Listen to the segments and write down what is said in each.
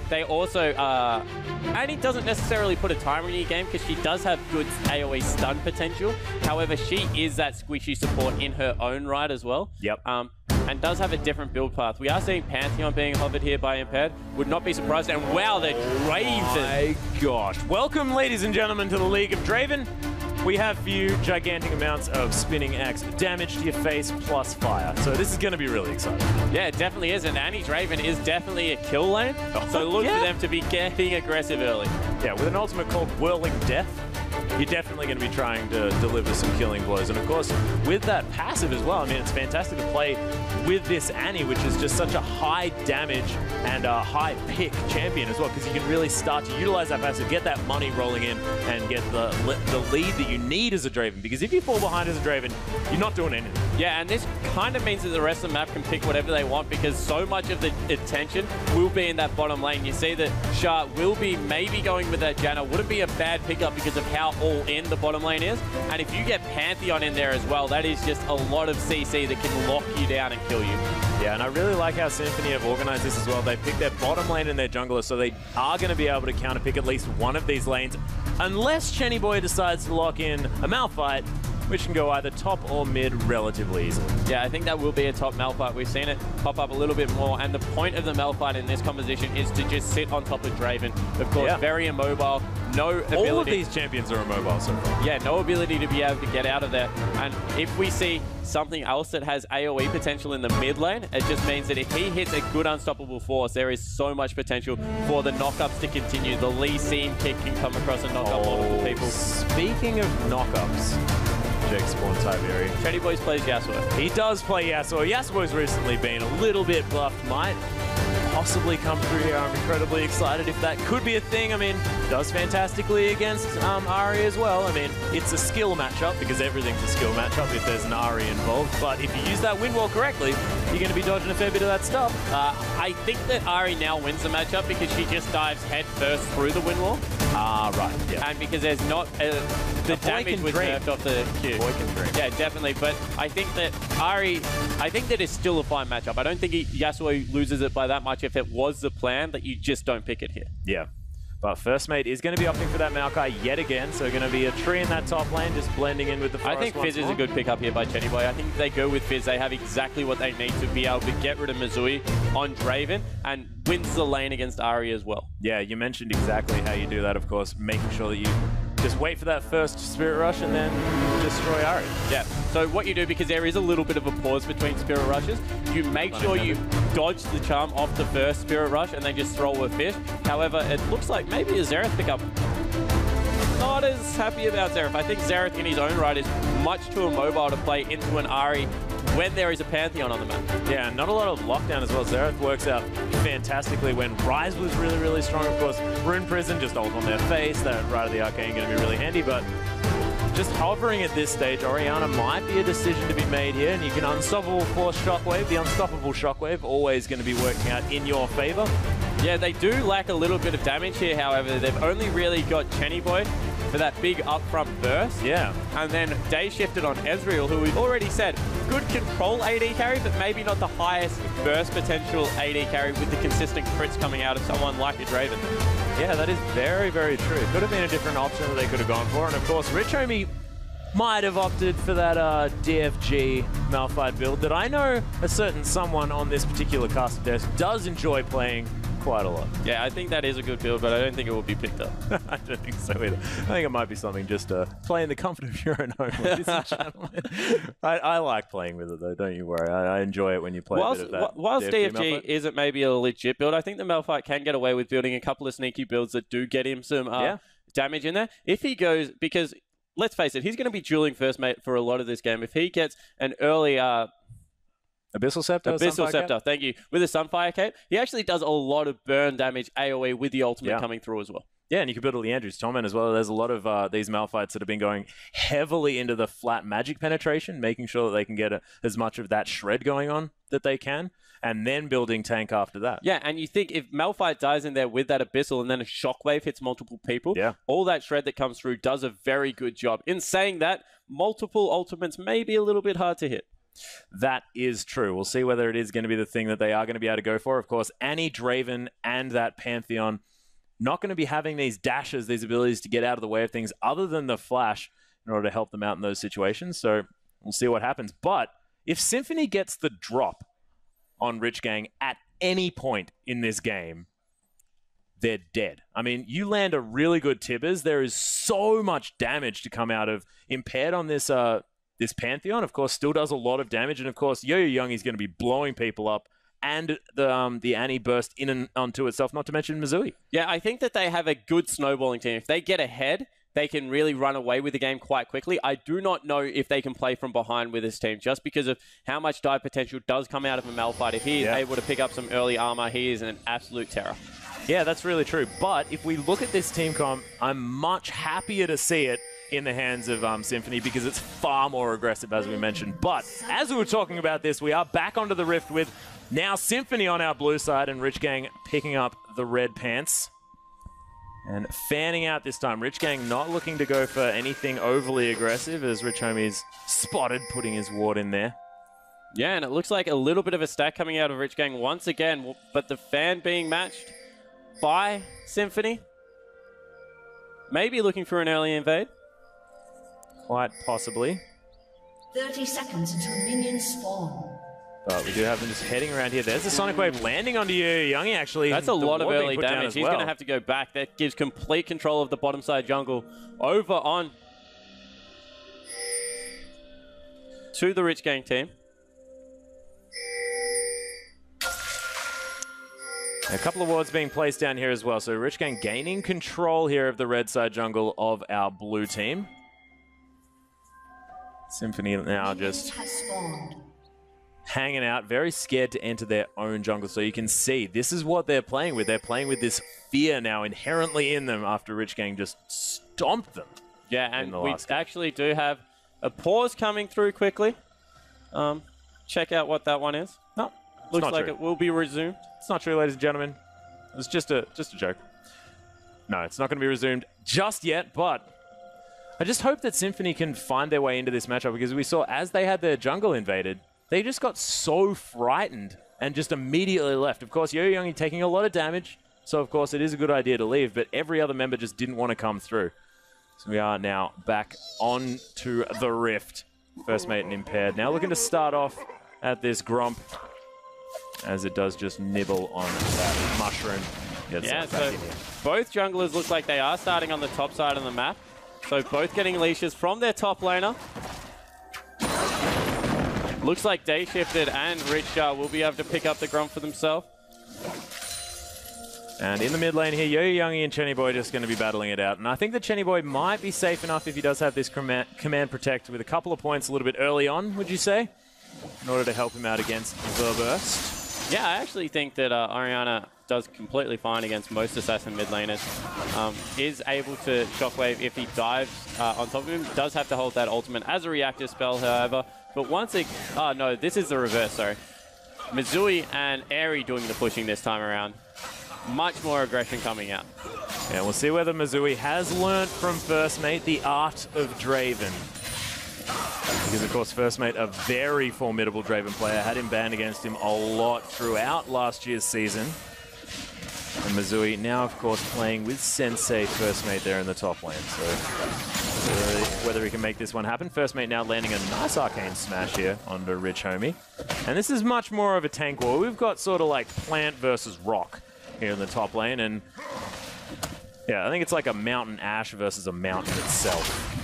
they also, Annie doesn't necessarily put a timer in your game because she does have good AoE stun potential. However, she is that squishy support in her own right as well. Yep. And does have a different build path. We are seeing Pantheon being hovered here by Impaired. Would not be surprised. And wow, the Draven. My gosh. Welcome, ladies and gentlemen, to the League of Draven. We have for you gigantic amounts of spinning X damage to your face plus fire. So this is going to be really exciting. Yeah, it definitely is. And Annie Draven is definitely a kill lane. So look for them to be getting aggressive early. Yeah, with an ultimate called Whirling Death, you're definitely going to be trying to deliver some killing blows. And of course, with that passive as well, I mean, it's fantastic to play with this Annie, which is just such a high damage and a high pick champion as well, because you can really start to utilize that passive, get that money rolling in, and get the lead that you need as a Draven. Because if you fall behind as a Draven, you're not doing anything. Yeah, and this kind of means that the rest of the map can pick whatever they want, because so much of the attention will be in that bottom lane. You see that Shah will be maybe going with that Janna. Wouldn't be a bad pickup because of how all in the bottom lane is. And if you get Pantheon in there as well, that is just a lot of CC that can lock you down and kill you. Yeah, and I really like how Symphony have organized this as well. They pick their bottom lane and their jungler, so they are going to be able to counterpick at least one of these lanes, unless Chenny Boy decides to lock in a Malphite, which can go either top or mid relatively easily. Yeah, I think that will be a top Malphite. We've seen it pop up a little bit more, and the point of the Malphite in this composition is to just sit on top of Draven. Of course, very immobile, no ability. All of these champions are immobile so far. Yeah, no ability to be able to get out of there. And if we see something else that has AoE potential in the mid lane, it just means that if he hits a good unstoppable force, there is so much potential for the knockups to continue. The Lee Sin kick can come across and knock up multiple people. Speaking of knockups, Jake Spawn Tiberi. Chenny Boys plays Yasuo. He does play Yasuo. Yasuo's recently been a little bit buffed. Might possibly come through here. I'm incredibly excited if that could be a thing. I mean, does fantastically against Ahri as well. I mean, it's a skill matchup because everything's a skill matchup if there's an Ahri involved. But if you use that wind wall correctly, you're going to be dodging a fair bit of that stuff. I think that Ahri now wins the matchup because she just dives head first through the wind wall. Right, yeah. And because there's not the damage was nerfed off the Q. Boy can dream. Yeah, definitely. But I think that Ahri, I think that it's still a fine matchup. I don't think Yasuo loses it by that much if it was the plan that you just don't pick it here. Yeah. But First Mate is going to be opting for that Maokai yet again, so going to be a tree in that top lane, just blending in with the forest. I think Fizz is a good pickup here by Chenny Boy. I think if they go with Fizz, they have exactly what they need to be able to get rid of Mizui on Draven and wins the lane against Ahri as well. Yeah, you mentioned exactly how you do that, of course, making sure that you just wait for that first Spirit Rush and then destroy Ahri. Yeah, so what you do, because there is a little bit of a pause between Spirit Rushes, you make sure you dodge the charm off the first Spirit Rush and then just throw a fish. However, it looks like maybe a Xerath pickup. Not as happy about Xerath. I think Xerath in his own right is much too immobile to play into an Ahri when there is a Pantheon on the map. Yeah, not a lot of lockdown as well. Xerath works out fantastically when Ryze was really, really strong. Of course, Rune Prison just ult on their face. That Rite of the Arcane going to be really handy, but just hovering at this stage, Orianna might be a decision to be made here, and you can Unstoppable Force Shockwave. The Unstoppable Shockwave always going to be working out in your favor. Yeah, they do lack a little bit of damage here, however. They've only really got Chenny Boy for that big upfront burst. Yeah. And then Day shifted on Ezreal, who we've already said, good control AD carry, but maybe not the highest burst potential AD carry with the consistent crits coming out of someone like a Draven. Yeah, that is very, very true. It could have been a different option that they could have gone for. And of course, Rich Homie might have opted for that DFG Malphite build that I know a certain someone on this particular cast of desk does enjoy playing quite a lot. Yeah, I think that is a good build, but I don't think it will be picked up. I don't think so either. I think it might be something just play in the comfort of your own home, ladies and gentlemen. I like playing with it though, don't you worry. I enjoy it when you play a bit of that. Whilst DFG isn't maybe a legit build, I think the Malphite can get away with building a couple of sneaky builds that do get him some damage in there. If he goes, because let's face it, he's going to be dueling First Mate for a lot of this game. If he gets an early Abyssal Scepter? Abyssal Scepter, thank you. With a Sunfire Cape, he actually does a lot of burn damage AoE with the ultimate coming through as well. Yeah, and you can build a Leandry's Torment as well. There's a lot of these Malphites that have been going heavily into the flat magic penetration, making sure that they can get as much of that shred going on that they can, and then building tank after that. Yeah, and you think if Malphite dies in there with that Abyssal and then a Shockwave hits multiple people, all that shred that comes through does a very good job. In saying that, multiple ultimates may be a little bit hard to hit. That is true. We'll see whether it is going to be the thing that they are going to be able to go for. Of course, Annie, Draven, and that Pantheon not going to be having these dashes, these abilities to get out of the way of things other than the flash in order to help them out in those situations. So we'll see what happens. But if Symphony gets the drop on Rich Gang at any point in this game, they're dead. I mean, you land a really good Tibbers, there is so much damage to come out of Impaired on this this Pantheon. Of course, still does a lot of damage. And of course, Yo-Yo Youngi's going to be blowing people up. And the Annie burst in and onto itself, not to mention Missouri. Yeah, I think that they have a good snowballing team. If they get ahead, they can really run away with the game quite quickly. I do not know if they can play from behind with this team, just because of how much dive potential does come out of a Malphite. If he is able to pick up some early armor, he is an absolute terror. Yeah, that's really true. But if we look at this team comp, I'm much happier to see it in the hands of Symphony because it's far more aggressive, as we mentioned. But as we were talking about this, we are back onto the Rift with now Symphony on our blue side and Rich Gang picking up the red pants. And fanning out this time. Rich Gang not looking to go for anything overly aggressive as Rich Homie's spotted putting his ward in there. Yeah, and it looks like a little bit of a stack coming out of Rich Gang once again, but the fan being matched by Symphony. Maybe looking for an early invade. Quite possibly. 30 seconds until minions spawn. But we do have them just heading around here. There's the Sonic Wave landing onto Youngie, actually. That's a lot of early damage. He's going to have to go back. That gives complete control of the bottom side jungle over on to the Rich Gang team. A couple of wards being placed down here as well. So Rich Gang gaining control here of the red side jungle of our blue team. Symphony now just hanging out, very scared to enter their own jungle. So you can see this is what they're playing with. They're playing with this fear now inherently in them after Rich Gang just stomped them. Yeah, and we actually do have a pause coming through quickly. Check out what that one is. No, looks like it will be resumed. It's not true, ladies and gentlemen. It's just a joke. No, it's not going to be resumed just yet, but I just hope that Symphony can find their way into this matchup because we saw as they had their jungle invaded, they just got so frightened and just immediately left. Of course, Yo-Yo Youngie taking a lot of damage, so of course it is a good idea to leave, but every other member just didn't want to come through. So we are now back on to the Rift. First mate and Impaired. Now looking to start off at this Gromp as it does just nibble on that mushroom. Yeah, so both junglers look like they are starting on the top side of the map. So both getting leashes from their top laner. Looks like Day Shifted and Rich will be able to pick up the Gromp for themselves. And in the mid lane here, Yo-Yo Youngie and Chenny Boy just going to be battling it out. And I think that Chenny Boy might be safe enough if he does have this command protect with a couple of points a little bit early on, would you say? In order to help him out against the burst. Yeah, I actually think that Orianna does completely fine against most assassin mid laners. Is able to shockwave if he dives on top of him. Does have to hold that ultimate as a reactive spell, however. But once it... Oh, no, this is the reverse, sorry. Mizui and Airy doing the pushing this time around. Much more aggression coming out. Yeah, we'll see whether Mizui has learnt from First Mate the art of Draven. Because, of course, First Mate, a very formidable Draven player, had him banned against him a lot throughout last year's season. And Mizui now, of course, playing with Sensei First Mate there in the top lane. So, whether he can make this one happen. First Mate now landing a nice Arcane Smash here onto Rich Homie. And this is much more of a tank war. We've got sort of like plant versus rock here in the top lane. And, yeah, I think it's like a mountain ash versus a mountain itself.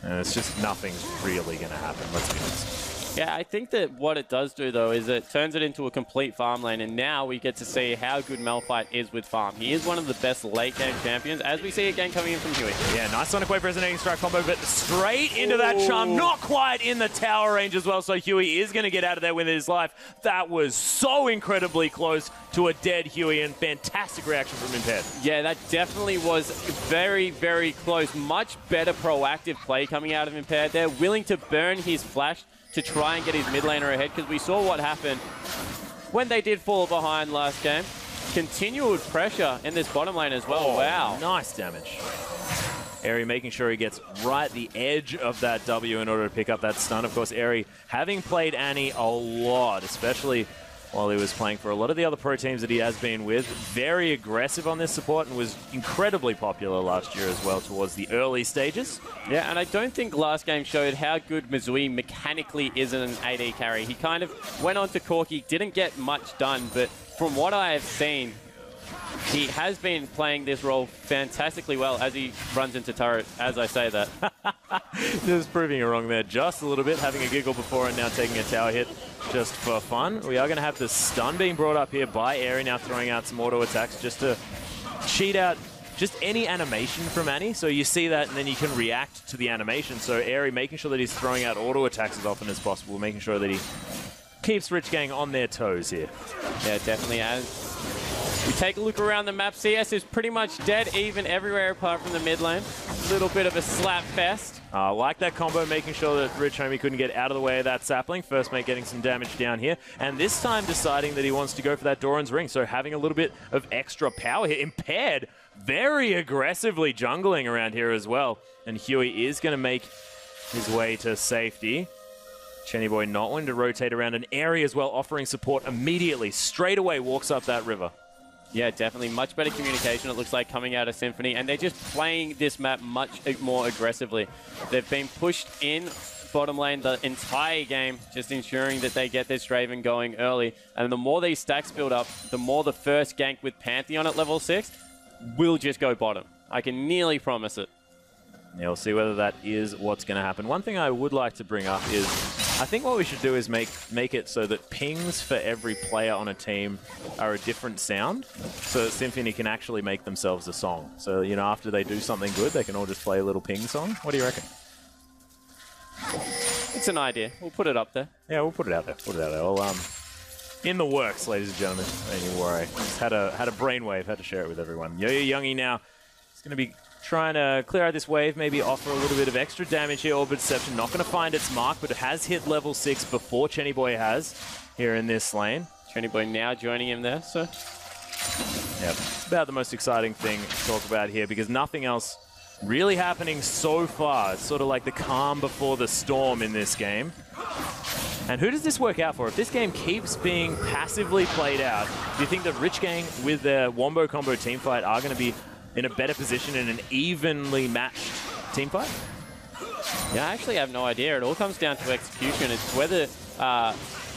And it's just nothing's really going to happen, let's be honest. Yeah, I think that what it does do, though, is it turns it into a complete farm lane, and now we get to see how good Malphite is with farm. He is one of the best late-game champions, as we see again coming in from Huey. Yeah, nice Sonic Wave Resonating Strike combo, but straight into that charm. Not quite in the tower range as well, so Huey is going to get out of there with his life. That was so incredibly close to a dead Huey, and fantastic reaction from Impaired. Yeah, that definitely was very, very close. Much better proactive play coming out of Impaired there. Willing to burn his flash to try and get his mid laner ahead, because we saw what happened when they did fall behind last game. Continued pressure in this bottom lane as well. Oh, wow. Nice damage. Airy making sure he gets right at the edge of that W in order to pick up that stun. Of course, Airy having played Annie a lot, especially while he was playing for a lot of the other pro teams that he has been with. Very aggressive on this support and was incredibly popular last year as well towards the early stages. Yeah, and I don't think last game showed how good Missouri mechanically is an AD carry. He kind of went on to Corki, didn't get much done, but from what I have seen, he has been playing this role fantastically well as he runs into turret, as I say that. Just proving you wrong there just a little bit, having a giggle before and now taking a tower hit just for fun. We are going to have the stun being brought up here by Airy, now throwing out some auto attacks just to cheat out just any animation from Annie. So you see that and then you can react to the animation. So Airy making sure that he's throwing out auto attacks as often as possible, making sure that he keeps Rich Gang on their toes here. Yeah, definitely. As we take a look around the map, CS is pretty much dead even everywhere apart from the mid lane. A little bit of a slap fest. Like that combo, making sure that Rich Homie couldn't get out of the way of that sapling. First mate getting some damage down here. And this time deciding that he wants to go for that Doran's Ring. So having a little bit of extra power here. Impaired, very aggressively jungling around here as well. And Huey is going to make his way to safety. Chenny Boy not wanting to rotate around an area as well, offering support immediately. Straight away walks up that river. Yeah, definitely. Much better communication, it looks like, coming out of Symphony. And they're just playing this map much more aggressively. They've been pushed in bottom lane the entire game, just ensuring that they get this Draven going early. And the more these stacks build up, the more the first gank with Pantheon at level 6 will just go bottom. I can nearly promise it. Yeah, we'll see whether that is what's going to happen. One thing I would like to bring up is I think what we should do is make it so that pings for every player on a team are a different sound so that Symphony can actually make themselves a song. So, you know, after they do something good, they can all just play a little ping song. What do you reckon? It's an idea. We'll put it up there. Yeah, we'll put it out there. Put it out there. Well, in the works, ladies and gentlemen. Don't you worry. Just had a brainwave. Had to share it with everyone. Yo-Yo Youngie now is going to be trying to clear out this wave, maybe offer a little bit of extra damage here. Orbit Deception not going to find its mark, but it has hit level 6 before Chenny Boy has here in this lane. Chenny Boy now joining him there, so... Yeah, it's about the most exciting thing to talk about here because nothing else really happening so far. It's sort of like the calm before the storm in this game. And who does this work out for? If this game keeps being passively played out, do you think that Rich Gang with their Wombo Combo teamfight are going to be in a better position in an evenly matched teamfight? Yeah, I actually have no idea. It all comes down to execution. It's whether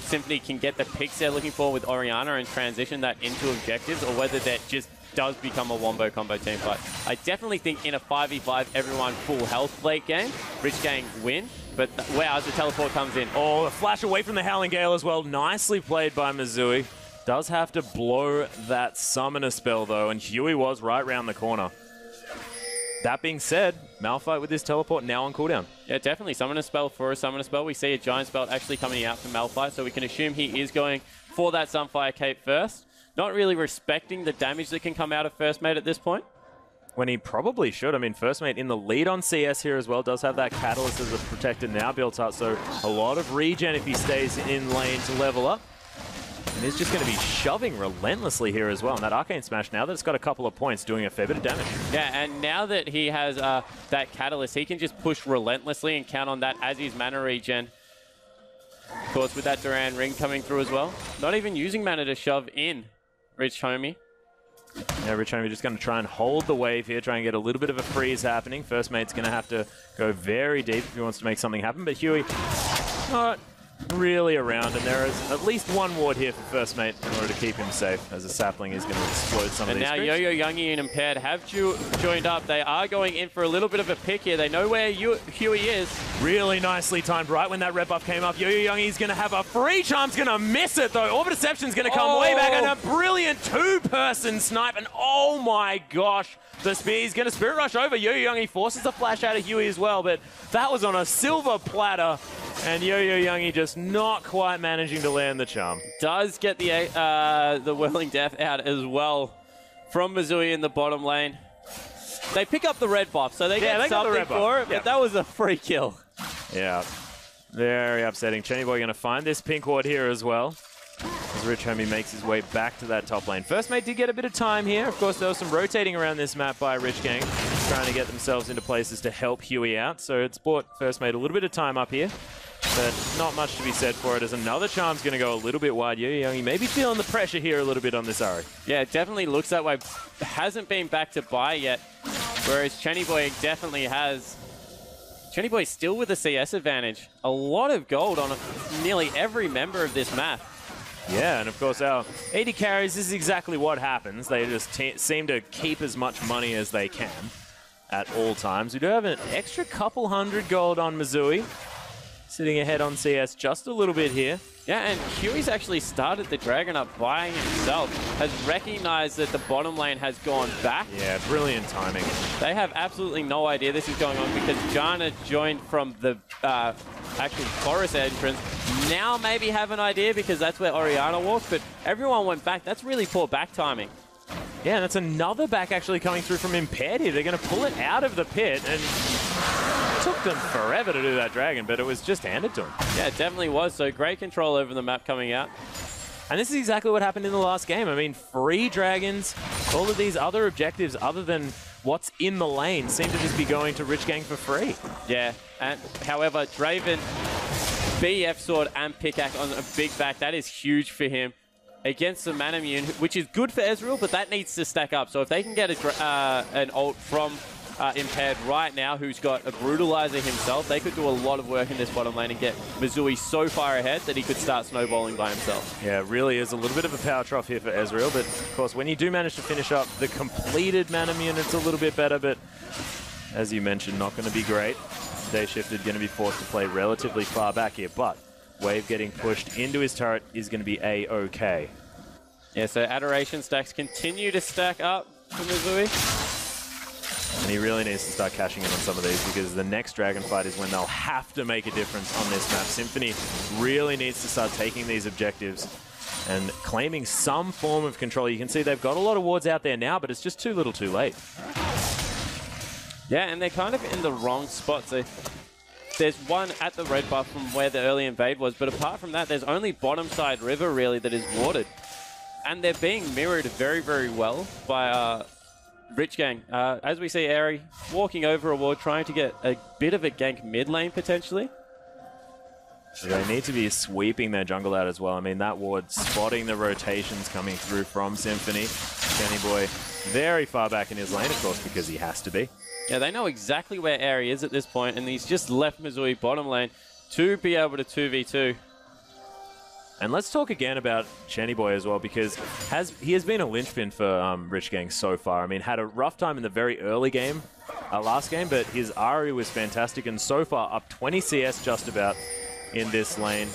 Symphony can get the picks they're looking for with Orianna and transition that into objectives, or whether that just does become a Wombo Combo teamfight. I definitely think in a 5v5, everyone full health late game, Rich Gang win. But wow, as the teleport comes in. Oh, a flash away from the Howling Gale as well. Nicely played by Missouri. Does have to blow that summoner spell, though, and Huey was right round the corner. That being said, Malphite with this teleport now on cooldown. Yeah, definitely. Summoner spell for a summoner spell. We see a giant spell actually coming out from Malphite, so we can assume he is going for that Sunfire Cape first. Not really respecting the damage that can come out of First Mate at this point. When he probably should. I mean, First Mate in the lead on CS here as well. Does have that Catalyst as a protector now built up, so a lot of regen if he stays in lane to level up. And he's just going to be shoving relentlessly here as well. And that Arcane Smash, now that it's got a couple of points, doing a fair bit of damage. Yeah, and now that he has that Catalyst, he can just push relentlessly and count on that as his mana regen. Of course, with that Duran Ring coming through as well. Not even using mana to shove in Rich Homie. Yeah, Rich Homie just going to try and hold the wave here, try and get a little bit of a freeze happening. First Mate's going to have to go very deep if he wants to make something happen. But Huey, not really around, and there is at least one ward here for First Mate in order to keep him safe, as the sapling is going to explode some of these creeps. And now Yo-Yo Youngie and Impaired have joined up. They are going in for a little bit of a pick here. They know where Huey is. Really nicely timed right when that red buff came up. Yo-Yo Youngie's going to have a free charm's going to miss it, though. Orbit Deception's going to come way back, and a brilliant two-person snipe, and oh my gosh, the spear's going to Spirit Rush over. Yo-Yo Youngie forces the flash out of Huey as well, but that was on a silver platter. And Yo-Yo Youngie just not quite managing to land the charm. Does get the Whirling Death out as well from Missouri in the bottom lane. They pick up the red buff, so they get something for it, but that was a free kill. Yeah, very upsetting. Chenny Boy going to find this pink ward here as well, as Rich Homie makes his way back to that top lane. First Mate did get a bit of time here. Of course, there was some rotating around this map by Rich Gang. trying to get themselves into places to help Huey out. So it's bought First Mate a little bit of time up here, but not much to be said for it, as another charm's going to go a little bit wide. Youngie may be feeling the pressure here a little bit on this Ari. Yeah, it definitely looks that way. Hasn't been back to buy yet, whereas Chenny Boy definitely has. Chenny Boy still with a CS advantage. A lot of gold on nearly every member of this map. Yeah, and of course our AD carries, this is exactly what happens. They just seem to keep as much money as they can at all times. We do have an extra couple hundred gold on Missouri, sitting ahead on CS just a little bit here. Yeah, and Huey's actually started the Dragon up by himself, has recognized that the bottom lane has gone back. Yeah, brilliant timing. They have absolutely no idea this is going on because Jana joined from the actual forest entrance. Now maybe have an idea because that's where Oriana walks, but everyone went back. That's really poor back timing. Yeah, and that's another back actually coming through from Impaired here. They're going to pull it out of the pit, and it took them forever to do that Dragon, but it was just handed to them. Yeah, it definitely was. So great control over the map coming out. And this is exactly what happened in the last game. I mean, free Dragons, all of these other objectives other than what's in the lane seem to just be going to Rich Gang for free. Yeah, and however, Draven, BF Sword and Pickaxe on a big back, that is huge for him against the Manamune, which is good for Ezreal, but that needs to stack up. So if they can get an ult from Impaired right now, who's got a Brutalizer himself, they could do a lot of work in this bottom lane and get Missouri so far ahead that he could start snowballing by himself. Yeah, it really is a little bit of a power trough here for Ezreal, but of course when you do manage to finish up the completed Manamune, it's a little bit better, but as you mentioned, not going to be great. Day Shifted going to be forced to play relatively far back here, but Wave getting pushed into his turret is going to be A-OK. Yeah, so Adoration stacks continue to stack up for Missouri. And he really needs to start cashing in on some of these because the next Dragon fight is when they'll have to make a difference on this map. Symphony really needs to start taking these objectives and claiming some form of control. You can see they've got a lot of wards out there now, but it's just too little too late. Yeah, and they're kind of in the wrong spot. So there's one at the red buff from where the early invade was, but apart from that, there's only bottom side river really that is watered. And they're being mirrored very, very well by Rich Gang. As we see Airy walking over a ward, trying to get a bit of a gank mid lane potentially. They need to be sweeping their jungle out as well. I mean, that ward spotting the rotations coming through from Symphony. Kenny Boy very far back in his lane, of course, because he has to be. Yeah, they know exactly where Airy is at this point, and he's just left Missouri bottom lane to be able to 2v2. And let's talk again about Chenny Boy as well, because he has been a linchpin for Rich Gang so far. I mean, had a rough time in the very early game, last game, but his Ari was fantastic, and so far up 20 CS just about in this lane.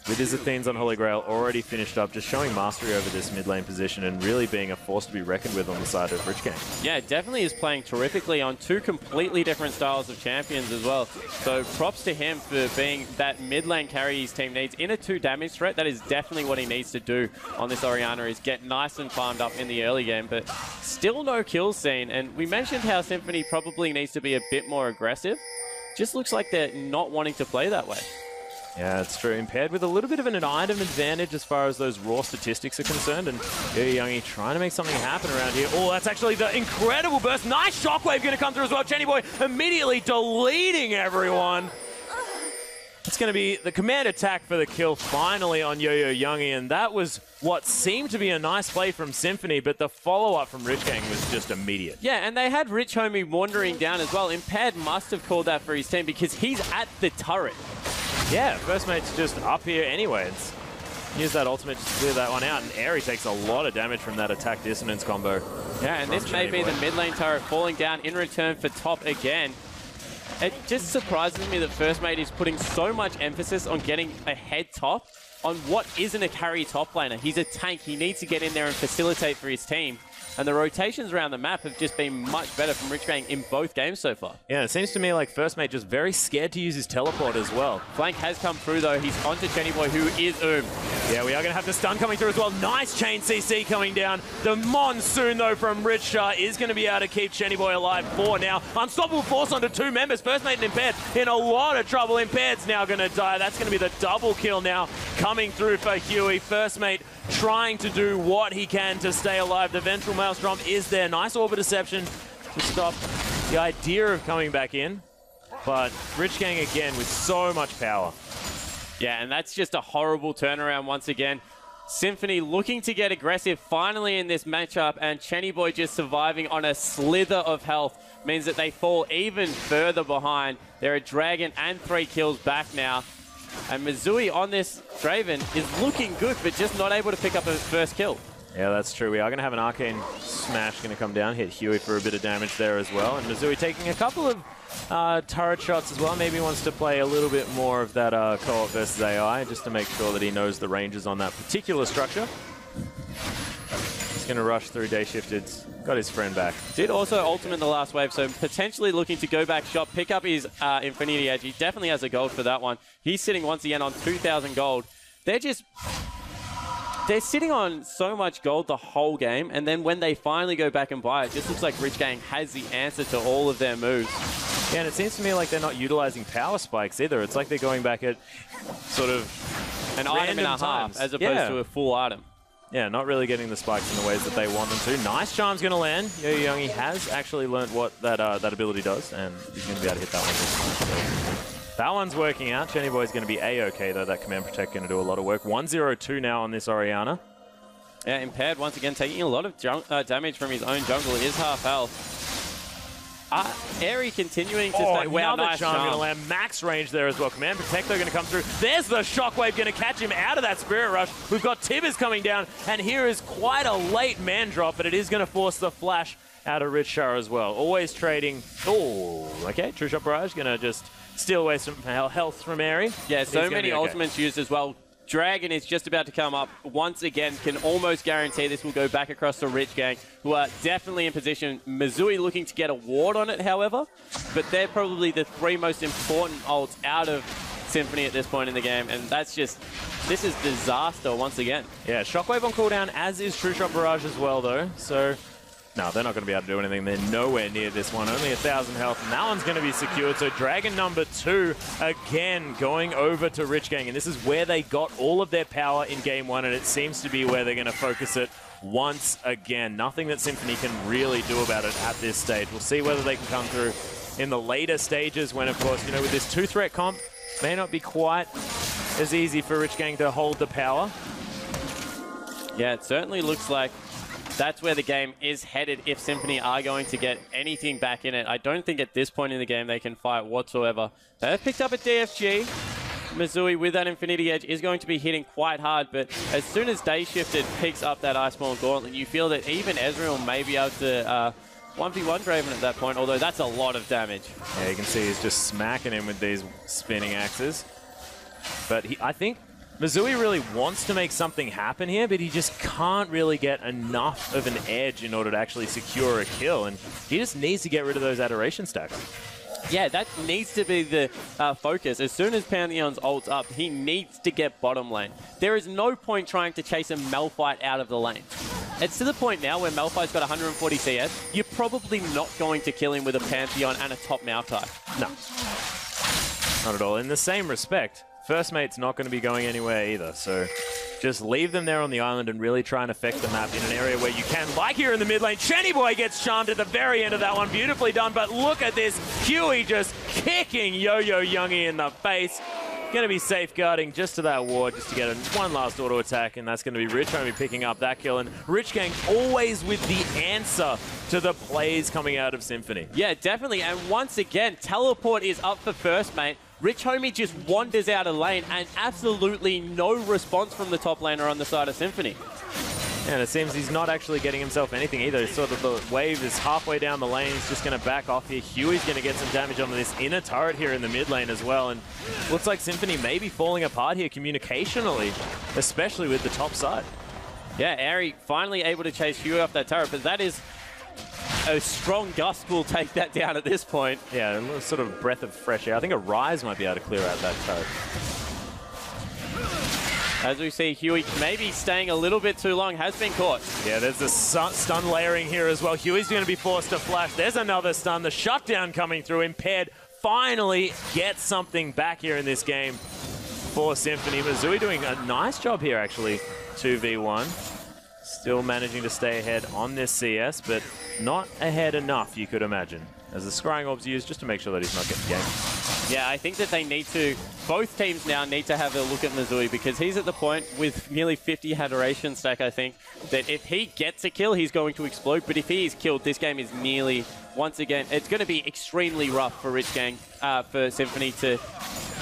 With his Athene's on Holy Grail already finished up, just showing mastery over this mid lane position and really being a force to be reckoned with on the side of Rich Gang. Yeah, it definitely is playing terrifically on two completely different styles of champions as well. So props to him for being that mid lane carry his team needs. In a 2 damage threat, that is definitely what he needs to do on this Oriana, is get nice and farmed up in the early game, but still no kills seen. And we mentioned how Symphony probably needs to be a bit more aggressive. Just looks like they're not wanting to play that way. Yeah, it's true. Impaired with a little bit of an item advantage as far as those raw statistics are concerned. And Youngie trying to make something happen around here. Oh, that's actually the incredible burst. Nice shockwave going to come through as well. Chenny Boy immediately deleting everyone. It's going to be the command attack for the kill finally on Yo-Yo Youngie. And that was what seemed to be a nice play from Symphony, but the follow-up from Rich Gang was just immediate. Yeah, and they had Rich Homie wandering down as well. Impaired must have called that for his team because he's at the turret. Yeah, First Mate's just up here anyway. Use that ultimate just to clear that one out, and Airy takes a lot of damage from that attack dissonance combo. Yeah, and this may be the mid lane turret falling down in return for top again. It just surprises me that First Mate is putting so much emphasis on getting ahead top on what isn't a carry top laner. He's a tank. He needs to get in there and facilitate for his team. And the rotations around the map have just been much better from Rich Gang in both games so far. Yeah, it seems to me like First Mate just very scared to use his teleport as well. Flank has come through though. He's onto Chenny Boy, who is Yeah, we are going to have the stun coming through as well. Nice chain CC coming down. The monsoon though from Rich is going to be able to keep Chenny Boy alive for now. Unstoppable force onto 2 members. First Mate and Impaired in a lot of trouble. Impaired's now going to die. That's going to be the double kill now coming through for Huey. First Mate trying to do what he can to stay alive. The Ventral Maelstrom is there. Nice Orbit Deception to stop the idea of coming back in. But Rich Gang again with so much power. Yeah, and that's just a horrible turnaround once again. Symphony looking to get aggressive finally in this matchup, and Chenny Boy just surviving on a slither of health means that they fall even further behind. They're a Dragon and 3 kills back now. And Missouri on this Draven is looking good, but just not able to pick up a first kill. Yeah, that's true. We are going to have an Arcane Smash going to come down, hit Huey for a bit of damage there as well. And Missouri taking a couple of turret shots as well. Maybe wants to play a little bit more of that co-op versus AI just to make sure that he knows the ranges on that particular structure. He's going to rush through Day Shifted. Got his friend back. Did also ultimate the last wave, so potentially looking to go back shop, pick up his Infinity Edge. He definitely has a gold for that one. He's sitting once again on 2,000 gold. They're sitting on so much gold the whole game, and then when they finally go back and buy it, just looks like Rich Gang has the answer to all of their moves. Yeah, and it seems to me like they're not utilizing power spikes either. It's like they're going back at sort of an item and a half as opposed to a full item. Yeah, not really getting the spikes in the ways that they want them to. Nice charm's going to land. Yo-Youngie has actually learned what that ability does, and he's going to be able to hit that one. That one's working out. Chenny Boy's going to be A-okay, though. That Command Protect going to do a lot of work. 1-0-2 now on this Orianna. Yeah, Impaired once again taking a lot of damage from his own jungle. Is half health. Airy continuing to stay. Wow, nice charm going to land. Max range there as well. Command Protect though going to come through. There's the Shockwave going to catch him out of that Spirit Rush. We've got Tibbers coming down, and here is quite a late man drop, but it is going to force the flash out of Rich Shah as well. Always trading. Oh, okay. True Shot Barrage going to just steal away some health from Airy. Yeah, so many ultimates used as well. Dragon is just about to come up once again. Can almost guarantee this will go back across the Rich Gang, who are definitely in position. Missouri looking to get a ward on it, however, but they're probably the 3 most important ults out of Symphony at this point in the game, and that's just, this is disaster once again. Yeah, Shockwave on cooldown, as is True Shot Barrage as well, though, so... No, they're not going to be able to do anything. They're nowhere near this one. Only 1,000 health, and that one's going to be secured. So Dragon number 2, again, going over to Rich Gang. And this is where they got all of their power in Game 1, and it seems to be where they're going to focus it once again. Nothing that Symphony can really do about it at this stage. We'll see whether they can come through in the later stages when, of course, you know, with this 2-threat comp, may not be quite as easy for Rich Gang to hold the power. Yeah, it certainly looks like that's where the game is headed if Symphony are going to get anything back in it. I don't think at this point in the game they can fight whatsoever. They've picked up a DFG. Missouri with that Infinity Edge is going to be hitting quite hard, but as soon as Day Shifted picks up that Iceborne Gauntlet, you feel that even Ezreal may be able to 1v1 Draven at that point, although that's a lot of damage. Yeah, you can see he's just smacking him with these spinning axes. But I think Missouri really wants to make something happen here, but he just can't really get enough of an edge in order to actually secure a kill, and he just needs to get rid of those Adoration stacks. Yeah, that needs to be the focus. As soon as Pantheon's ult's up, he needs to get bottom lane. There is no point trying to chase a Malphite out of the lane. It's to the point now where Malphite's got 140 CS, you're probably not going to kill him with a Pantheon and a top Maokai. No. Not at all. In the same respect, First Mate's not going to be going anywhere either, so just leave them there on the island and really try and affect the map in an area where you can. Like here in the mid lane, Chenny Boy gets charmed at the very end of that one. Beautifully done, but look at this. Huey just kicking Yo-Youngie in the face. Going to be safeguarding just to that ward, just to get one last auto attack, and that's going to be Rich Homie picking up that kill. And Rich Gang always with the answer to the plays coming out of Symphony. Yeah, definitely. And once again, teleport is up for First Mate. Rich Homie just wanders out of lane and absolutely no response from the top laner on the side of Symphony. And it seems he's not actually getting himself anything either. Sort of the wave is halfway down the lane. He's just going to back off here. Huey's going to get some damage onto this inner turret here in the mid lane as well. And looks like Symphony may be falling apart here communicationally, especially with the top side. Yeah, Airy finally able to chase Huey off that turret, but that is a strong gust will take that down at this point. Yeah, a little sort of breath of fresh air. I think a Rise might be able to clear out that turret. As we see, Huey maybe staying a little bit too long, has been caught. Yeah, there's the stun layering here as well. Huey's going to be forced to flash. There's another stun. The shutdown coming through. Impaired finally gets something back here in this game for Symphony. Missouri doing a nice job here, actually. 2v1. Still managing to stay ahead on this CS, but not ahead enough, you could imagine, as the scrying orb's used just to make sure that he's not getting ganked. Yeah, I think that they need to, both teams now need to have a look at Missouri, because he's at the point with nearly 50 Hadoration stack, I think, that if he gets a kill, he's going to explode. But if he is killed, this game is nearly, once again, it's going to be extremely rough for Rich Gang, for Symphony to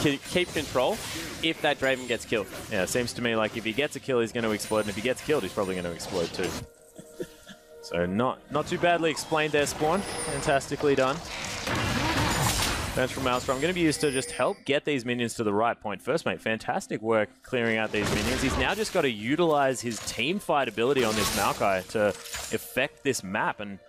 keep control if that Draven gets killed. Yeah, it seems to me like if he gets a kill, he's going to explode, and if he gets killed, he's probably going to explode too. So not too badly explained there, Spawn. Fantastically done. Bench from Maelstrom going to be used to just help get these minions to the right point. First mate, fantastic work clearing out these minions. He's now just got to utilize his team fight ability on this Maokai to affect this map. And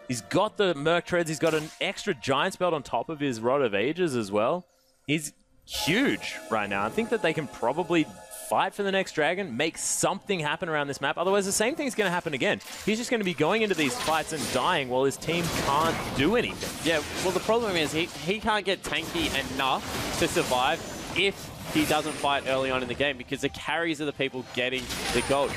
he's got the Merc Treads. He's got an extra Giant Spell on top of his Rod of Ages as well. He's huge right now. I think that they can probably fight for the next dragon, make something happen around this map. Otherwise, the same thing's going to happen again. He's just going to be going into these fights and dying while his team can't do anything. Yeah, well, the problem is he can't get tanky enough to survive if he doesn't fight early on in the game, because the carries are the people getting the gold.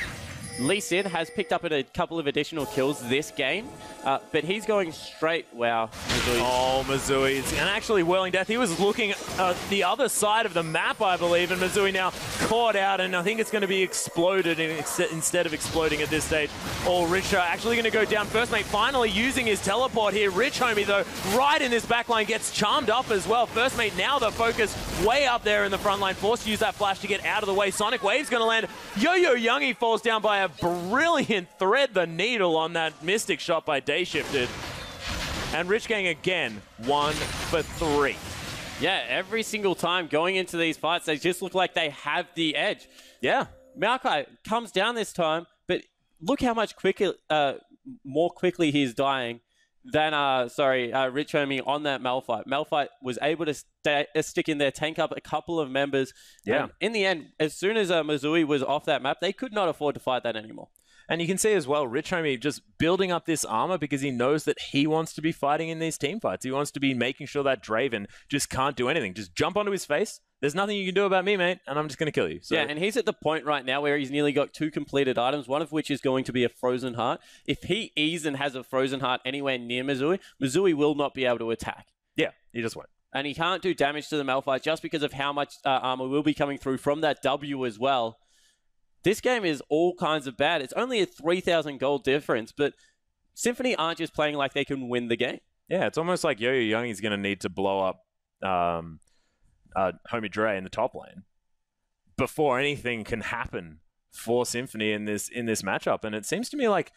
Lee Sin has picked up a couple of additional kills this game, but he's going straight. Wow, Missouri. Oh, Missouri. And actually, Whirling Death, he was looking at the other side of the map, I believe, and Missouri now caught out, and I think it's going to be exploded instead of exploding at this stage. Oh, Rich actually going to go down first, mate, finally using his teleport here. Rich Homie, though, right in this backline, gets charmed up as well. First mate, now the focus way up there in the front line, forced to use that flash to get out of the way. Sonic Wave's going to land. Yo-Yo Youngie falls down by a brilliant thread the needle on that Mystic shot by Day Shifted. And Rich Gang again, 1 for 3. Yeah, every single time going into these fights, they just look like they have the edge. Yeah, Maokai comes down this time, but look how much more quickly he's dying than, Rich Homie on that Malphite. Malphite was able to stick in there, tank up a couple of members. Yeah. And in the end, as soon as Missouri was off that map, they could not afford to fight that anymore. And you can see as well, Rich Homie just building up this armor because he knows that he wants to be fighting in these team fights. He wants to be making sure that Draven just can't do anything. Just jump onto his face. There's nothing you can do about me, mate, and I'm just going to kill you. So. Yeah, and he's at the point right now where he's nearly got 2 completed items, one of which is going to be a Frozen Heart. If he and has a Frozen Heart anywhere near Missouri, Missouri will not be able to attack. Yeah, he just won't. And he can't do damage to the Malphite just because of how much armor will be coming through from that W as well. This game is all kinds of bad. It's only a 3,000 gold difference, but Symphony aren't just playing like they can win the game. Yeah, it's almost like Yo-Yo Youngie's going to need to blow up Homie Dre in the top lane before anything can happen for Symphony in this matchup. And it seems to me like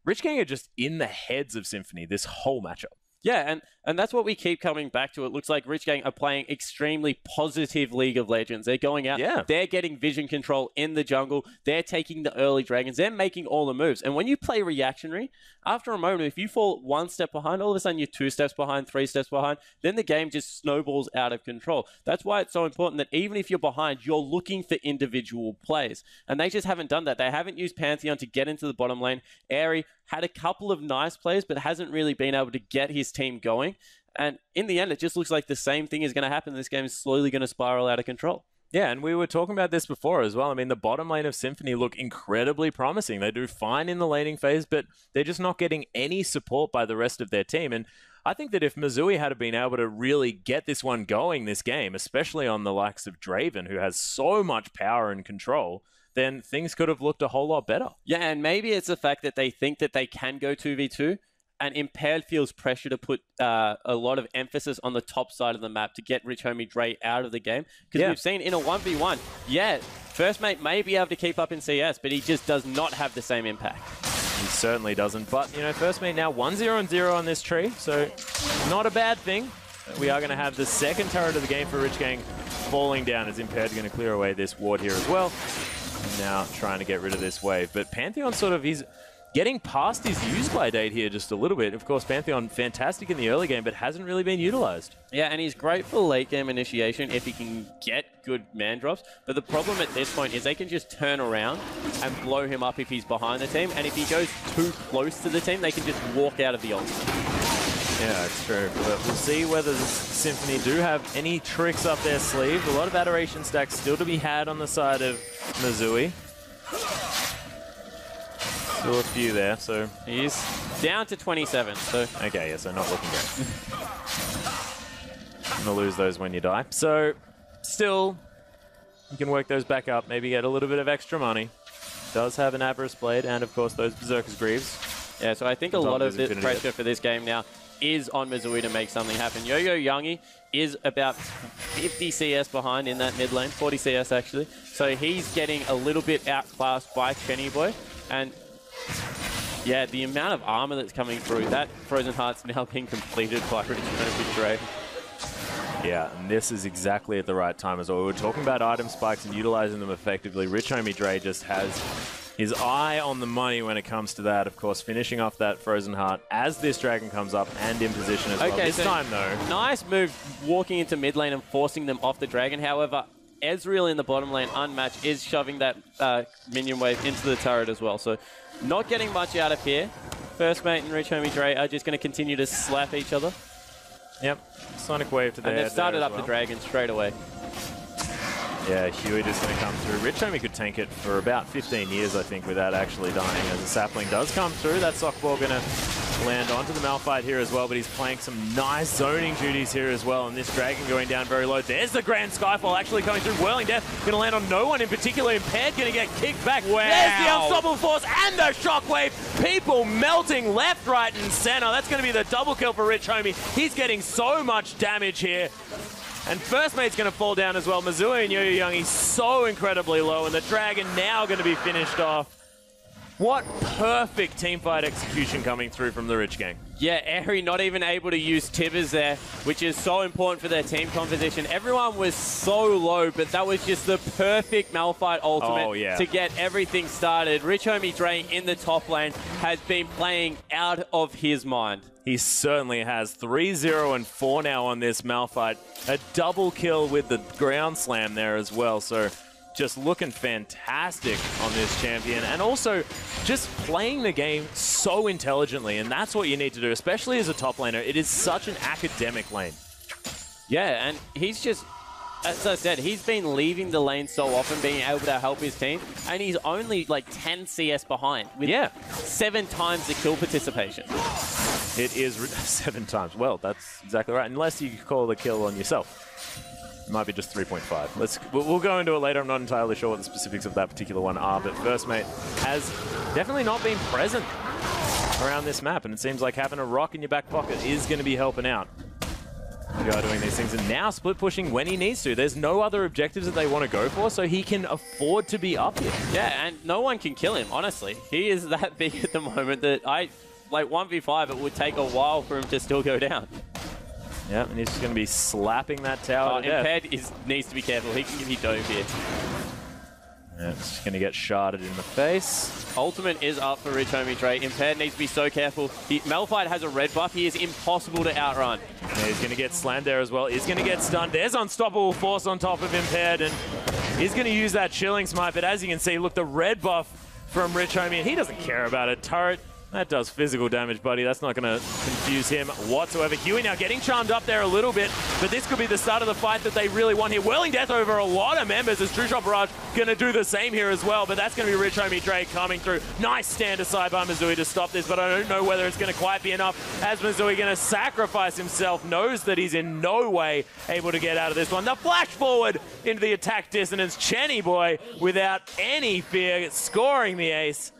Rich Gang are just in the heads of Symphony this whole matchup. Yeah, and that's what we keep coming back to. It looks like Rich Gang are playing extremely positive League of Legends. They're going out, they're getting vision control in the jungle, they're taking the early dragons, they're making all the moves. And when you play reactionary, after a moment, if you fall 1 step behind, all of a sudden you're 2 steps behind, 3 steps behind, then the game just snowballs out of control. That's why it's so important that even if you're behind, you're looking for individual plays. And they just haven't done that. They haven't used Pantheon to get into the bottom lane. Airy had a couple of nice plays, but hasn't really been able to get his team going. And in the end, it just looks like the same thing is going to happen. This game is slowly going to spiral out of control. Yeah, and we were talking about this before as well. I mean, the bottom lane of Symphony look incredibly promising. They do fine in the laning phase, but they're just not getting any support by the rest of their team. And I think that if Missouri had been able to really get this one going, this game, especially on the likes of Draven, who has so much power and control, then things could have looked a whole lot better. Yeah, and maybe it's the fact that they think that they can go 2v2, and Impaired feels pressure to put a lot of emphasis on the top side of the map to get Rich Homie Dre out of the game. Because we've seen in a 1v1, First Mate may be able to keep up in CS, but he just does not have the same impact. He certainly doesn't. But, you know, First Mate now 1-0-0 on this tree, so not a bad thing. We are going to have the second turret of the game for Rich Gang falling down as Impaired going to clear away this ward here as well. Now trying to get rid of this wave. But Pantheon he's getting past his use-by date here just a little bit. Of course, Pantheon fantastic in the early game, but hasn't really been utilized. Yeah, and he's great for late game initiation if he can get good man drops. But the problem at this point is they can just turn around and blow him up if he's behind the team. And if he goes too close to the team, they can just walk out of the ultimate. Yeah, it's true. But we'll see whether the Symphony do have any tricks up their sleeve. A lot of adoration stacks still to be had on the side of Missouri. Still a few there, so... He's down to 27, so... Okay, yeah, so not looking great. Going to lose those when you die. So, still, you can work those back up, maybe get a little bit of extra money. Does have an Avarice Blade, and of course those Berserker's Greaves. Yeah, so I think a lot of the pressure for this game now is on Missouri to make something happen. Yo-Yo Youngie is about 50 CS behind in that mid lane, 40 CS actually. So he's getting a little bit outclassed by Chenny Boy. And yeah, the amount of armor that's coming through, that Frozen Heart's now being completed by Rich Dre. Yeah, and this is exactly at the right time as well. We were talking about item spikes and utilizing them effectively. Rich Homie Dre just has his eye on the money when it comes to that. Of course, finishing off that Frozen Heart as this dragon comes up and in position as well. This time, though. Nice move walking into mid lane and forcing them off the dragon. However, Ezreal in the bottom lane, unmatched, is shoving that minion wave into the turret as well. So not getting much out of here. First Mate and Rich Homie Dre are just going to continue to slap each other. Yep, Sonic Wave to the head. And they've started up the dragon straight away. Yeah, Huey just going to come through. Rich Homie could tank it for about 15 years, I think, without actually dying. As a sapling does come through, that Sockball going to land onto the Malphite here as well, but he's playing some nice zoning duties here as well, and this dragon going down very low. There's the Grand Skyfall actually coming through. Whirling Death going to land on no one in particular. Impaired going to get kicked back. Wow. There's the Unstoppable Force and the Shockwave. People melting left, right, and center. That's going to be the double kill for Rich Homie. He's getting so much damage here. And First Mate's going to fall down as well. Missouri and Yo-Yo Youngie so incredibly low, and the dragon now going to be finished off. What perfect teamfight execution coming through from the Rich Gang. Yeah, Airy not even able to use Tibbers there, which is so important for their team composition. Everyone was so low, but that was just the perfect Malphite ultimate to get everything started. Rich Homie Dre in the top lane has been playing out of his mind. He certainly has. 3-0 and 4 now on this Malphite. A double kill with the ground slam there as well, so just looking fantastic on this champion, and also just playing the game so intelligently, and that's what you need to do, especially as a top laner. It is such an academic lane. Yeah, and he's just, as I said, he's been leaving the lane so often, being able to help his team, and he's only like 10 CS behind with 7 times the kill participation. It is 7 times. Well, that's exactly right, unless you call the kill on yourself. It might be just 3.5. We'll go into it later. I'm not entirely sure what the specifics of that particular one are, but First Mate has definitely not been present around this map, and it seems like having a rock in your back pocket is going to be helping out. You are doing these things, and now split pushing when he needs to. There's no other objectives that they want to go for, so he can afford to be up here. Yeah, and no one can kill him, honestly. He is that big at the moment that like 1v5, it would take a while for him to still go down. Yeah, and he's just going to be slapping that tower to death. Impaired needs to be careful. He can get dove here. Yeah, it's just going to get sharded in the face. Ultimate is up for Rich Homie Dre. Impaired needs to be so careful. Malphite has a red buff. He is impossible to outrun. Yeah, he's going to get slammed there as well. He's going to get stunned. There's Unstoppable Force on top of Impaired, and he's going to use that Chilling Smite. But as you can see, look, the red buff from Rich Homie, and he doesn't care about a turret. That does physical damage, buddy. That's not going to confuse him whatsoever. Huey now getting charmed up there a little bit, but this could be the start of the fight that they really want here. Whirling Death over a lot of members as True Shot Barrage going to do the same here as well, but that's going to be Rich Homie Dre coming through. Nice stand aside by Missouri to stop this, but I don't know whether it's going to quite be enough, as Missouri going to sacrifice himself, knows that he's in no way able to get out of this one. The flash forward into the attack dissonance. Chenny Boy, without any fear, scoring the ace.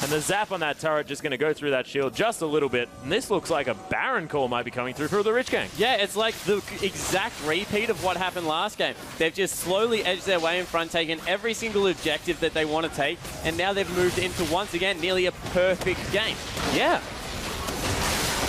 And the zap on that turret just going to go through that shield just a little bit. And this looks like a Baron call might be coming through for the Rich Gang. Yeah, it's like the exact repeat of what happened last game. They've just slowly edged their way in front, taken every single objective that they want to take, and now they've moved into, once again, nearly a perfect game. Yeah.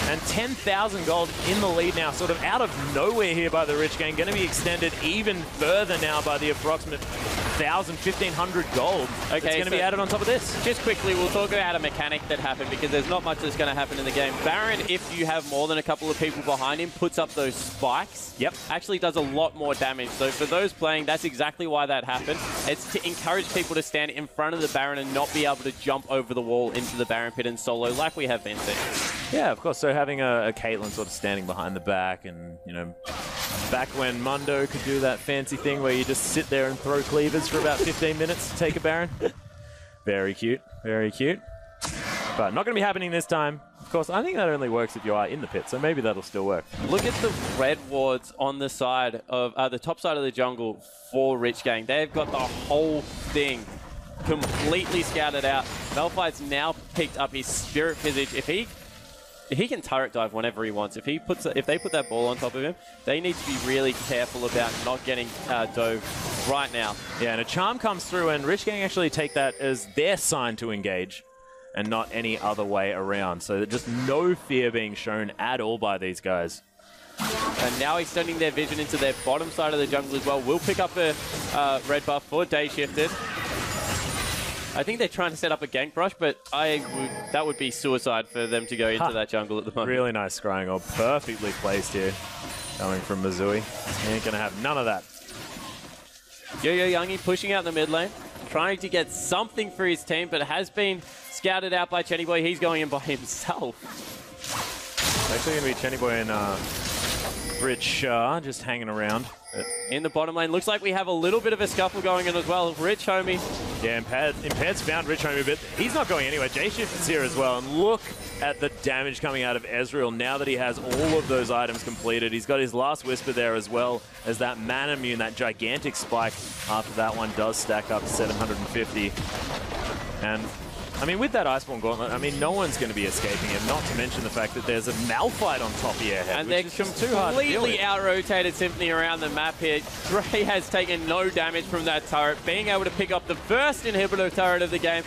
And 10,000 gold in the lead now, sort of out of nowhere here by the Rich Gang. Going to be extended even further now by the approximate 1,000, 1,500 gold. Okay, it's going to be added on top of this. Just quickly, we'll talk about a mechanic that happened, because there's not much that's going to happen in the game. Baron, if you have more than a couple of people behind him, puts up those spikes. Yep. Actually does a lot more damage. So for those playing, that's exactly why that happened. It's to encourage people to stand in front of the Baron and not be able to jump over the wall into the Baron pit and solo like we have been seeing. Yeah, of course. So having a Caitlyn sort of standing behind the back, and, you know, back when Mundo could do that fancy thing where you just sit there and throw cleavers for about 15 minutes to take a Baron. Very cute. Very cute. But not going to be happening this time. Of course, I think that only works if you are in the pit, so maybe that'll still work. Look at the red wards on the side of the top side of the jungle for Rich Gang. They've got the whole thing completely scouted out. Malphite's now picked up his Spirit Visage. If he can turret dive whenever he wants, if they put that ball on top of him, they need to be really careful about not getting dove right now. Yeah, and a charm comes through, and Rich Gang actually take that as their sign to engage, and not any other way around. So just no fear being shown at all by these guys. And now extending their vision into their bottom side of the jungle as well. Will pick up a red buff for Day Shifted. I think they're trying to set up a gank brush, but that would be suicide for them to go into that jungle at the moment. Really nice scrying orb. Perfectly placed here. Coming from Missouri. He ain't going to have none of that. Yo-Yo Youngie pushing out the mid lane. Trying to get something for his team, but has been scouted out by Chenny Boy. He's going in by himself. It's actually going to be Chenny Boy and Rich just hanging around. In the bottom lane. Looks like we have a little bit of a scuffle going on as well. Rich Homie. Yeah, Impaired's found Rich Homie, but he's not going anywhere. J-Shift is here as well, and look at the damage coming out of Ezreal now that he has all of those items completed. He's got his last Whisper there as well as that Mana Immune, that gigantic spike after that one does stack up to 750. And I mean, with that Iceborne Gauntlet, I mean, no one's going to be escaping him, not to mention the fact that there's a Malphite on top of your head. And they're completely out-rotated Symphony around the map here. Dre has taken no damage from that turret, being able to pick up the first inhibitor turret of the game.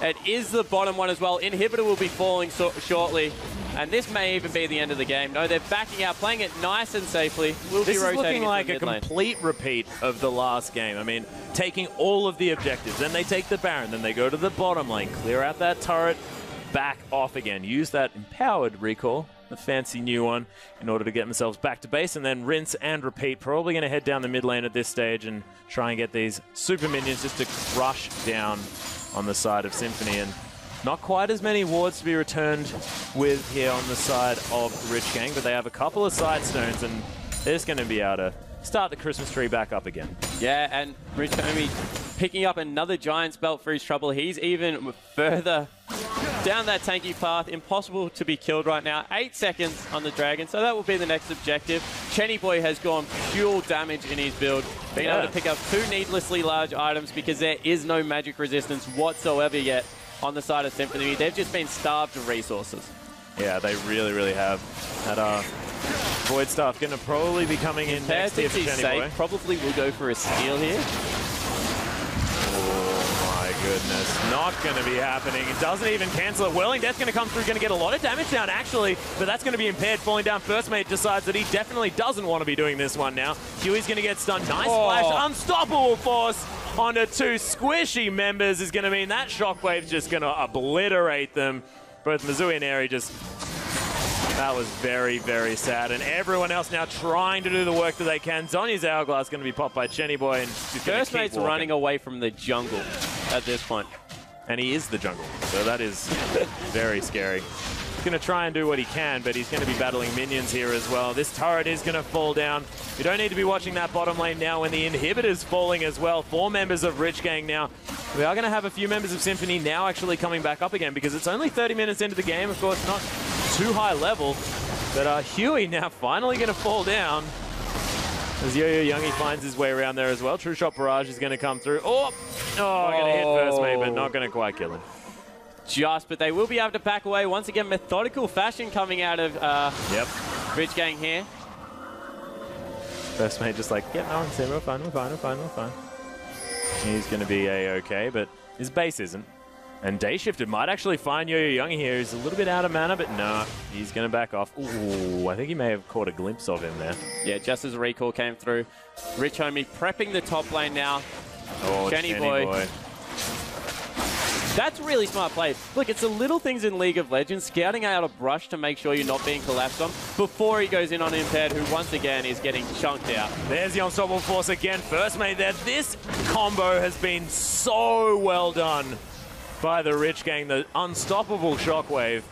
It is the bottom one as well. Inhibitor will be falling shortly. And this may even be the end of the game. No, they're backing out, playing it nice and safely. We'll be rotating looking like a complete repeat of the last game. I mean, taking all of the objectives, then they take the Baron, then they go to the bottom lane, clear out that turret, back off again. Use that empowered recall, the fancy new one, in order to get themselves back to base, and then rinse and repeat. Probably going to head down the mid lane at this stage and try and get these super minions just to crush down on the side of Symphony. And not quite as many wards to be returned with here on the side of Rich Gang, but they have a couple of side stones, and they're just going to be able to start the Christmas tree back up again. Yeah, and Rich Homie picking up another Giant's Belt for his trouble. He's even further down that tanky path. Impossible to be killed right now. 8 seconds on the Dragon, so that will be the next objective. Chenny Boy has gone pure damage in his build, being able to pick up 2 needlessly large items because there is no magic resistance whatsoever yet on the side of Symphony. They've just been starved of resources. Yeah, they really, really have. That Void Staff going to probably be coming in next here for Chenny Boy. Probably will go for a steal here. Oh my goodness, not going to be happening. It doesn't even cancel it. Whirling Death's going to come through, going to get a lot of damage down actually, but that's going to be impaired, falling down. First Mate decides that he definitely doesn't want to be doing this one now. Huey's going to get stunned. Nice flash, unstoppable force onto 2 squishy members is going to mean that Shockwave's just going to obliterate them. Both Missouri and Airy just... That was very, very sad. And everyone else now trying to do the work that they can. Zonya's Hourglass going to be popped by Chenny Boy. And First Mate's running away from the jungle at this point. And he is the jungle. So that is very scary. He's going to try and do what he can, but he's going to be battling minions here as well. This turret is going to fall down. You don't need to be watching that bottom lane now when the inhibitor's falling as well. 4 members of Rich Gang now. We are going to have a few members of Symphony now actually coming back up again because it's only 30 minutes into the game. Of course, not too high level. But Huey now finally going to fall down as Yo-Yo Youngie finds his way around there as well. True Shot Barrage is going to come through. Going to hit First Mate, but not going to quite kill him. But they will be able to back away. Once again, methodical fashion coming out of Rich Gang here. First Mate just like, yeah, no, we're fine, we're fine, we're fine, we're fine. He's going to be A-okay, but his base isn't. And Day Shifted might actually find Yo-Yo Youngie here. He's a little bit out of mana, but no, he's going to back off. Ooh, I think he may have caught a glimpse of him there. Yeah, just as a recall came through. Rich Homie prepping the top lane now. Oh, Chenny Boy. That's really smart play. Look, it's the little things in League of Legends, scouting out a brush to make sure you're not being collapsed on before he goes in on Impaired, who once again is getting chunked out. There's the Unstoppable Force again. First Mate there. This combo has been so well done by the Rich Gang. The Unstoppable Shockwave.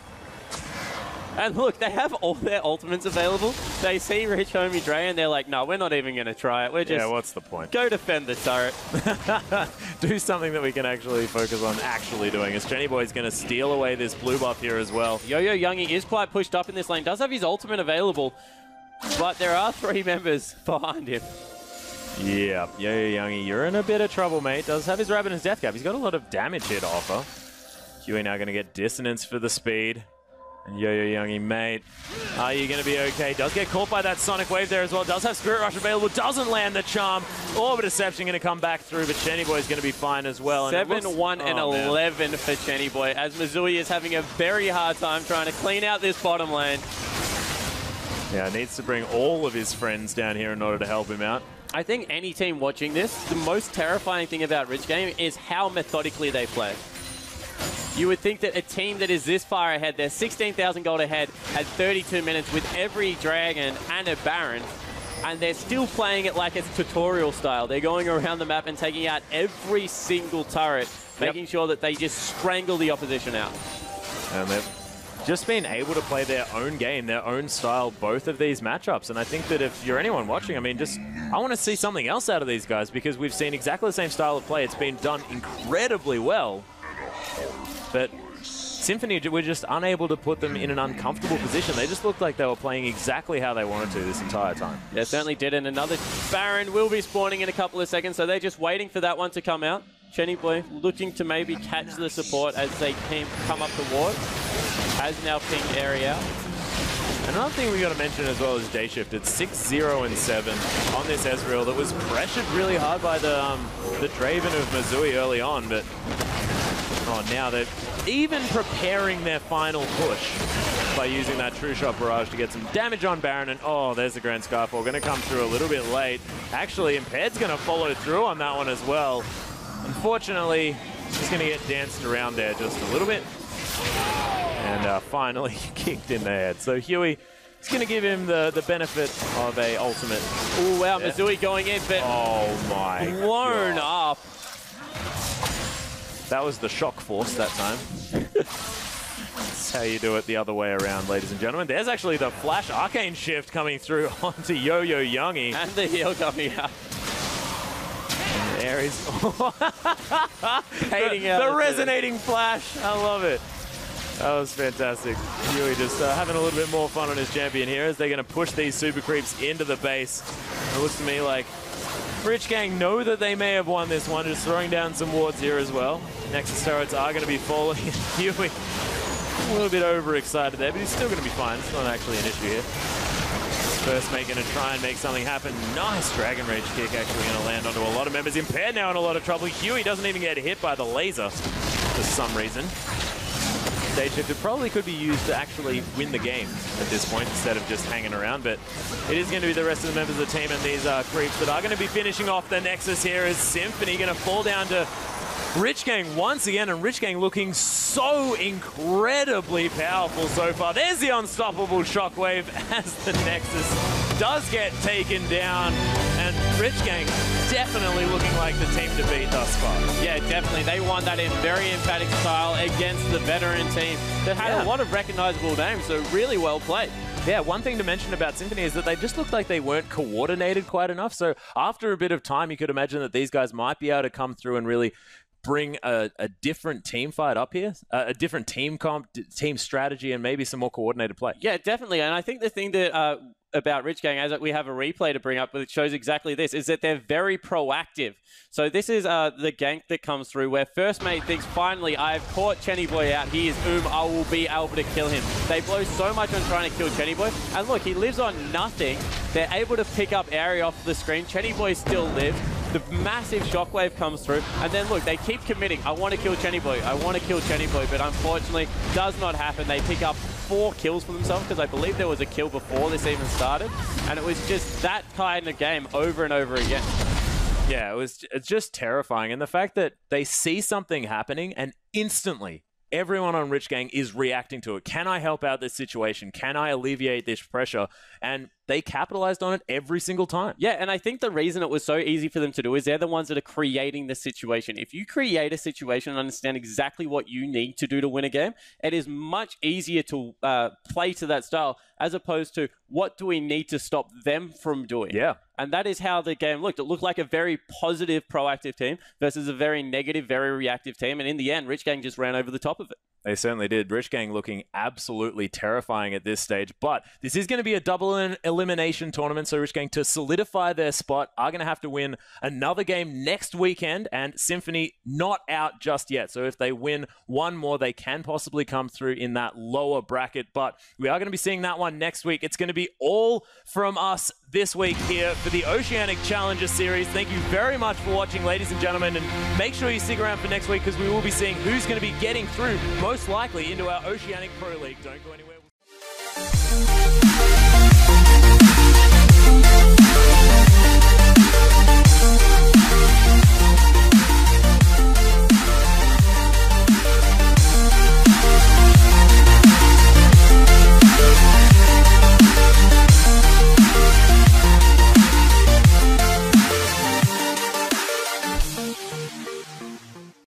And look, they have all their ultimates available. They see Rich Homie Dre and they're like, no, we're not even going to try it. We're just... Yeah, what's the point? Go defend the turret. Do something that we can actually focus on actually doing. As Jenny Boy's going to steal away this blue buff here as well. Yo-Yo Youngie is quite pushed up in this lane. Does have his ultimate available, but there are 3 members behind him. Yeah, Yo-Yo Youngie, you're in a bit of trouble, mate. Does have his Rabbit and his Death Cap. He's got a lot of damage here to offer. Huey now going to get Dissonance for the speed. And Yo-Yo Youngie, mate, are you going to be okay? Does get caught by that Sonic Wave there as well. Does have Spirit Rush available. Doesn't land the charm. Orb of Deception going to come back through, but Chenny Boy is going to be fine as well. 7-1 and 11 for Chenny Boy, as Missouri is having a very hard time trying to clean out this bottom lane. Yeah, needs to bring all of his friends down here in order to help him out. I think any team watching this, the most terrifying thing about Rich Game is how methodically they play. You would think that a team that is this far ahead, they're 16,000 gold ahead at 32 minutes with every Dragon and a Baron, and they're still playing it like it's tutorial style. They're going around the map and taking out every single turret, making sure that they just strangle the opposition out. And they've just been able to play their own game, their own style, both of these matchups. And I think that if you're anyone watching, I mean, I want to see something else out of these guys, because we've seen exactly the same style of play. It's been done incredibly well. But Symphony were just unable to put them in an uncomfortable position. They just looked like they were playing exactly how they wanted to this entire time. They certainly did, and another Baron will be spawning in a couple of seconds, so they're just waiting for that one to come out. Chenny Boy looking to maybe catch the support as they come up the ward. Has now pinged area. Another thing we got to mention as well is Day Shift. It's 6-0 and 7 on this Ezreal that was pressured really hard by the Draven of Missouri early on, but now they're even preparing their final push by using that True Shot Barrage to get some damage on Baron, and there's the Grand Skyfall. Going to come through a little bit late. Actually, Impaired's going to follow through on that one as well. Unfortunately, he's going to get danced around there just a little bit. And finally kicked in the head. So Huey is going to give him the benefit of a ultimate. Oh wow, Missouri going in, but blown up. That was the shock force that time. That's how you do it the other way around, ladies and gentlemen. There's actually the Flash Arcane Shift coming through onto Yo-Yo Youngie. And the heal coming out. And there is the resonating Flash. I love it. That was fantastic. Huey just having a little bit more fun on his champion here as they're going to push these super creeps into the base. It looks to me like Rich Gang know that they may have won this one, just throwing down some wards here as well. Nexus turrets are going to be falling. Huey a little bit overexcited there, but he's still going to be fine. It's not actually an issue here. First Mate going to try and make something happen. Nice Dragon Rage kick, actually going to land onto a lot of members. Impaired now in a lot of trouble. Huey doesn't even get hit by the laser for some reason. Stage shift, it probably could be used to actually win the game at this point instead of just hanging around, but it is going to be the rest of the members of the team and these creeps that are going to be finishing off the Nexus here as Symphony going to fall down to Rich Gang once again, and Rich Gang looking so incredibly powerful so far. There's the unstoppable Shockwave as the Nexus does get taken down, and Rich Gang definitely looking like the team to beat thus far. Yeah, definitely. They won that in very emphatic style against the veteran team that had a lot of recognizable names, so really well played. Yeah, one thing to mention about Symphony is that they just looked like they weren't coordinated quite enough, so after a bit of time, you could imagine that these guys might be able to come through and really bring a different team fight up here, a different team comp, team strategy, and maybe some more coordinated play. Yeah, definitely. And I think the thing that about Rich Gang, as we have a replay to bring up, which shows exactly this, is that they're very proactive. So this is the gank that comes through where First Mate thinks, finally, I've caught Chenny Boy out. He is I will be able to kill him. They blow so much on trying to kill Chenny Boy. And look, he lives on nothing. They're able to pick up area off the screen. Chenny Boy still lives. The massive shockwave comes through, and then look, they keep committing. I want to kill Chenny Boy. I want to kill Chenny Boy, but unfortunately, does not happen. They pick up 4 kills for themselves because I believe there was a kill before this even started, and it was just that kind of game over and over again. Yeah, it's just terrifying, and the fact that they see something happening and instantly everyone on Rich Gang is reacting to it. Can I help out this situation? Can I alleviate this pressure? And they capitalized on it every single time. Yeah, and I think the reason it was so easy for them to do is they're the ones that are creating the situation. If you create a situation and understand exactly what you need to do to win a game, it is much easier to play to that style as opposed to what do we need to stop them from doing. Yeah. And that is how the game looked. It looked like a very positive, proactive team versus a very negative, very reactive team. And in the end, Rich Gang just ran over the top of it. They certainly did. Rich Gang looking absolutely terrifying at this stage. But this is going to be a double elimination tournament. So Rich Gang, to solidify their spot, are going to have to win another game next weekend. And Symphony not out just yet. So if they win one more, they can possibly come through in that lower bracket. But we are going to be seeing that one next week. It's going to be all from us this week here for the Oceanic Challenger Series. Thank you very much for watching, ladies and gentlemen. And make sure you stick around for next week because we will be seeing who's going to be getting through most likely into our Oceanic Pro League. Don't go anywhere.